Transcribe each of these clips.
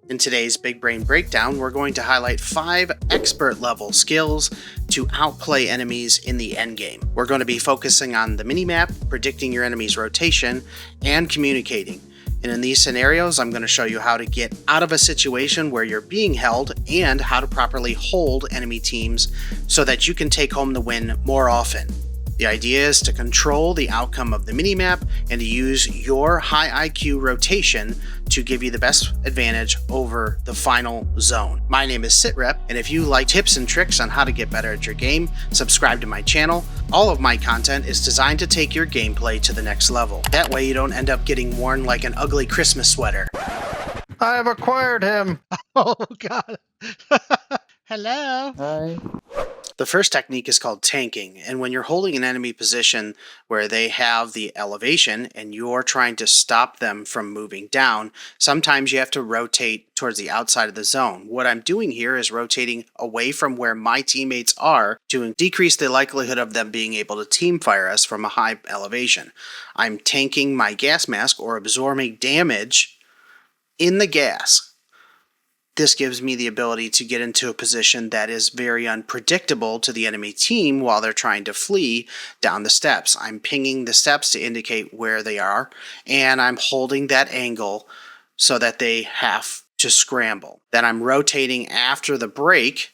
In today's Big Brain Breakdown, we're going to highlight 5 expert level skills to outplay enemies in the endgame. We're going to be focusing on the minimap, predicting your enemy's rotation, and communicating. And in these scenarios, I'm going to show you how to get out of a situation where you're being held and how to properly hold enemy teams so that you can take home the win more often. The idea is to control the outcome of the minimap and to use your high IQ rotation to give you the best advantage over the final zone. My name is Sitrep, and if you like tips and tricks on how to get better at your game, subscribe to my channel. All of my content is designed to take your gameplay to the next level. That way you don't end up getting worn like an ugly Christmas sweater. I have acquired him! Oh god. Hello. Hi. The first technique is called tanking, and when you're holding an enemy position where they have the elevation and you're trying to stop them from moving down, sometimes you have to rotate towards the outside of the zone. What I'm doing here is rotating away from where my teammates are to decrease the likelihood of them being able to team fire us from a high elevation. I'm tanking my gas mask or absorbing damage in the gas. This gives me the ability to get into a position that is very unpredictable to the enemy team while they're trying to flee down the steps. I'm pinging the steps to indicate where they are, and I'm holding that angle so that they have to scramble. Then I'm rotating after the break,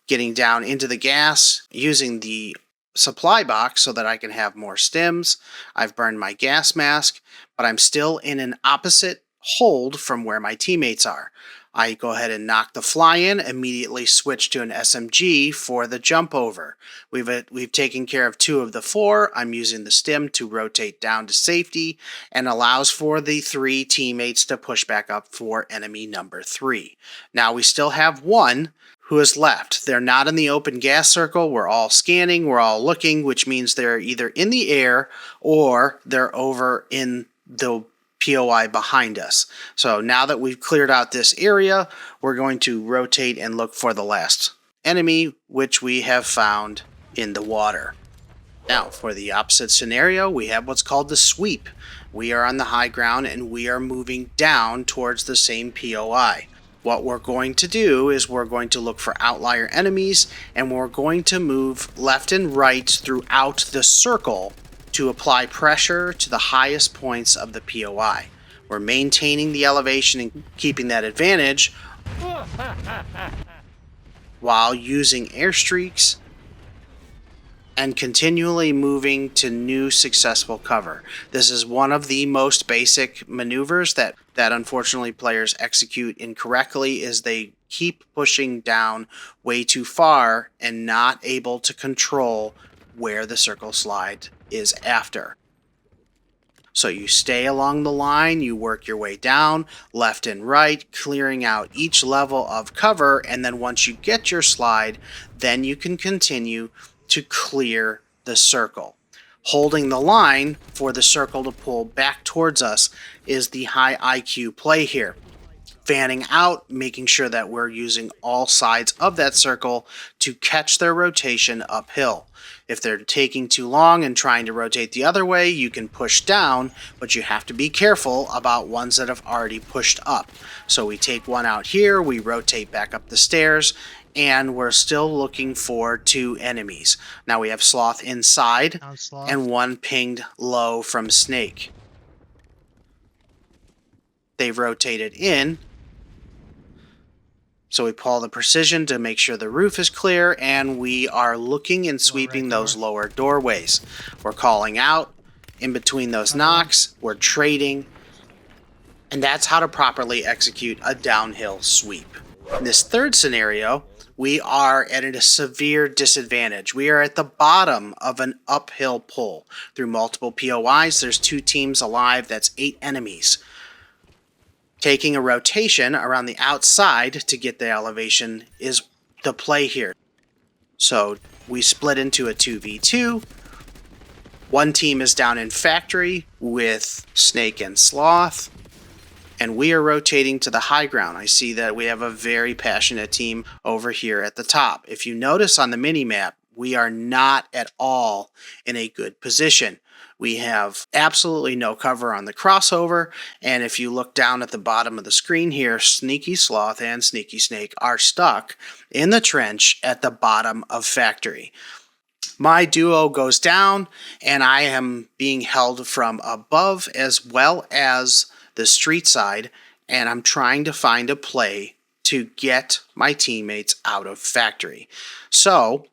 getting down into the gas, using the supply box so that I can have more stims. I've burned my gas mask, but I'm still in an opposite hold from where my teammates are. I go ahead and knock the fly in, immediately switch to an SMG for the jump over. We've taken care of 2 of the 4. I'm using the stim to rotate down to safety and allows for the 3 teammates to push back up for enemy number 3. Now we still have 1 who is left. They're not in the open gas circle. We're all scanning, we're all looking, which means they're either in the air or they're over in the POI behind us. So now that we've cleared out this area, we're going to rotate and look for the last enemy, which we have found in the water. Now, for the opposite scenario, we have what's called the sweep. We are on the high ground and we are moving down towards the same POI. What we're going to do is we're going to look for outlier enemies and we're going to move left and right throughout the circle to apply pressure to the highest points of the POI. We're maintaining the elevation and keeping that advantage while using airstreaks and continually moving to new successful cover. This is one of the most basic maneuvers that unfortunately players execute incorrectly, is they keep pushing down way too far and not able to control where the circle slide is after. So you stay along the line, you work your way down, left and right, clearing out each level of cover, and then once you get your slide, then you can continue to clear the circle. Holding the line for the circle to pull back towards us is the high IQ play here. Fanning out, making sure that we're using all sides of that circle to catch their rotation uphill. If they're taking too long and trying to rotate the other way, you can push down, but you have to be careful about ones that have already pushed up. So we take one out here, we rotate back up the stairs, and we're still looking for 2 enemies. Now we have Sloth inside and 1 pinged low from Snake. They've rotated in. So we pull the precision to make sure the roof is clear, and we are looking and sweeping those lower doorways. We're calling out in between those knocks, we're trading, and that's how to properly execute a downhill sweep. In this third scenario, we are at a severe disadvantage. We are at the bottom of an uphill pull. Through multiple POIs, there's 2 teams alive, that's 8 enemies. Taking a rotation around the outside to get the elevation is the play here. So we split into a 2v2. One team is down in factory with Snake and Sloth, and we are rotating to the high ground. I see that we have a very passionate team over here at the top. If you notice on the mini-map, we are not at all in a good position. We have absolutely no cover on the crossover, and if you look down at the bottom of the screen here, Sneaky Sloth and Sneaky Snake are stuck in the trench at the bottom of Factory. My duo goes down, and I am being held from above as well as the street side, and I'm trying to find a play to get my teammates out of Factory. So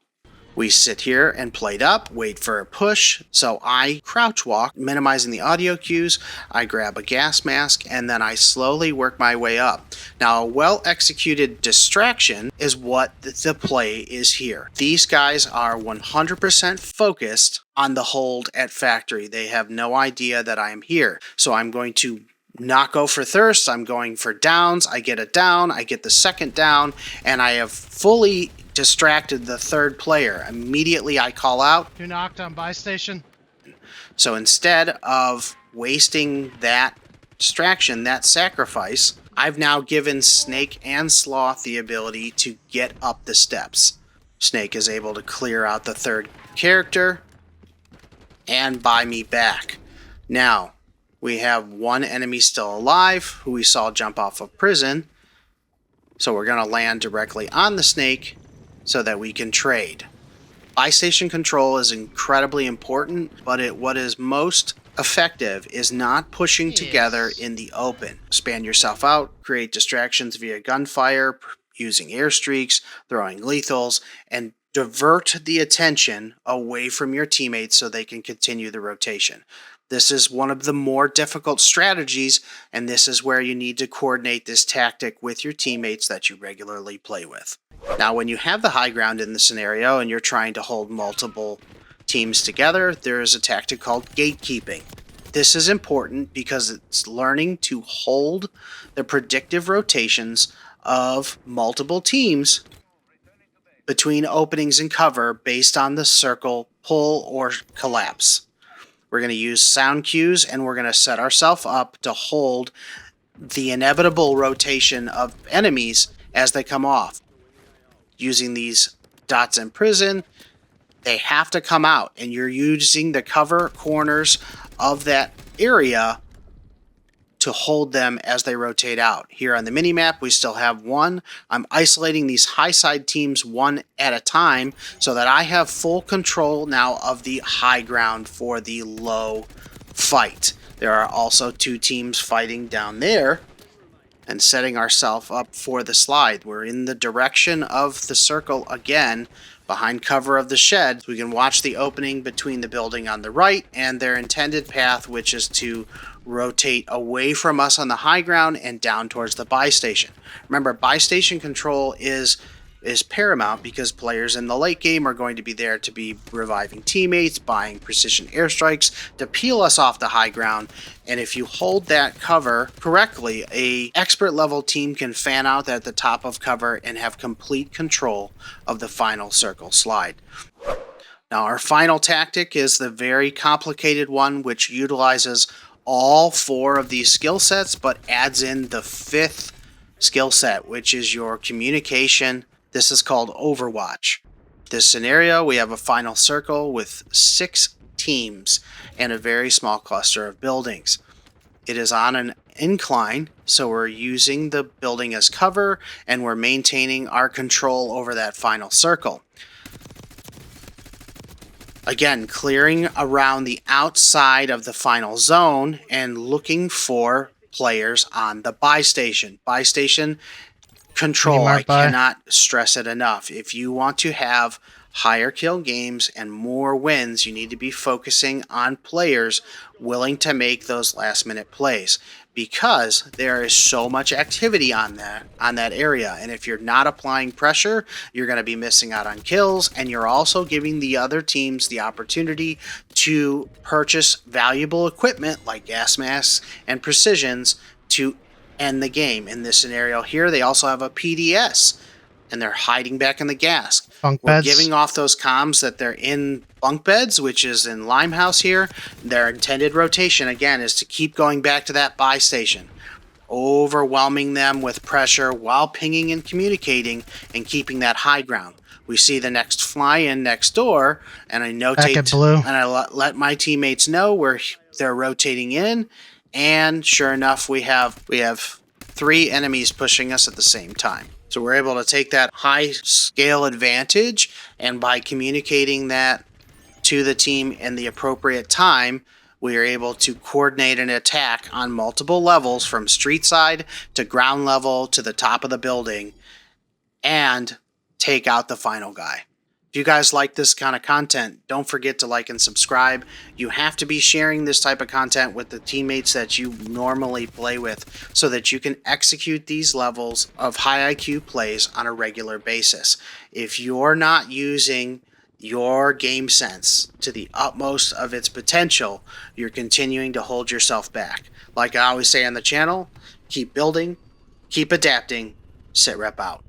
we sit here and plate up, wait for a push. So I crouch walk, minimizing the audio cues. I grab a gas mask, and then I slowly work my way up. Now, a well-executed distraction is what the play is here. These guys are 100% focused on the hold at Factory. They have no idea that I am here. So I'm going to not go for thirst. I'm going for downs. I get a down. I get the second down, and I have fully distracted the third player. Immediately I call out. You knocked on buy station. So instead of wasting that distraction, that sacrifice, I've now given Snake and Sloth the ability to get up the steps. Snake is able to clear out the third character and buy me back. Now, we have one enemy still alive who we saw jump off of prison. So we're going to land directly on the Snake so that we can trade. Buy station control is incredibly important, but what is most effective is not pushing together in the open. Span yourself out, create distractions via gunfire, using airstreaks, throwing lethals, and divert the attention away from your teammates so they can continue the rotation. This is one of the more difficult strategies, and this is where you need to coordinate this tactic with your teammates that you regularly play with. Now, when you have the high ground in the scenario and you're trying to hold multiple teams together, there is a tactic called gatekeeping. This is important because it's learning to hold the predictive rotations of multiple teams between openings and cover based on the circle, pull, or collapse. We're going to use sound cues, and we're going to set ourselves up to hold the inevitable rotation of enemies as they come off. Using these dots in prison, they have to come out, and you're using the cover corners of that area to hold them as they rotate out. Here on the minimap, we still have one. I'm isolating these high side teams one at a time so that I have full control now of the high ground for the low fight. There are also two teams fighting down there and setting ourselves up for the slide. We're in the direction of the circle again, behind cover of the shed. We can watch the opening between the building on the right and their intended path, which is to rotate away from us on the high ground and down towards the buy station. Remember, buy station control is paramount because players in the late game are going to be there to be reviving teammates, buying precision airstrikes to peel us off the high ground. And if you hold that cover correctly, a expert level team can fan out at the top of cover and have complete control of the final circle slide. Now, our final tactic is the very complicated one, which utilizes all four of these skill sets, but adds in the fifth skill set, which is your communication. This is called Overwatch. This scenario, we have a final circle with 6 teams and a very small cluster of buildings. It is on an incline, so we're using the building as cover, and we're maintaining our control over that final circle. Again, clearing around the outside of the final zone and looking for players on the buy station. Buy station control, I cannot stress it enough. If you want to have higher kill games and more wins, you need to be focusing on players willing to make those last minute plays, because there is so much activity on that area, and if you're not applying pressure, you're going to be missing out on kills, and you're also giving the other teams the opportunity to purchase valuable equipment like gas masks and precisions to end the game. In this scenario here, they also have a PDS, and they're hiding back in the gas. We're giving off those comms that they're in bunk beds, which is in Limehouse here. Their intended rotation, again, is to keep going back to that buy station, overwhelming them with pressure while pinging and communicating and keeping that high ground. We see the next fly in next door, and I Back at notate blue. and I let my teammates know where they're rotating in. And sure enough, we have 3 enemies pushing us at the same time. So we're able to take that high scale advantage, and by communicating that to the team in the appropriate time, we are able to coordinate an attack on multiple levels from street side to ground level to the top of the building and take out the final guy. If you guys like this kind of content, don't forget to like and subscribe. You have to be sharing this type of content with the teammates that you normally play with so that you can execute these levels of high IQ plays on a regular basis. If you're not using your game sense to the utmost of its potential, you're continuing to hold yourself back. Like I always say on the channel, keep building, keep adapting, Sitrep out.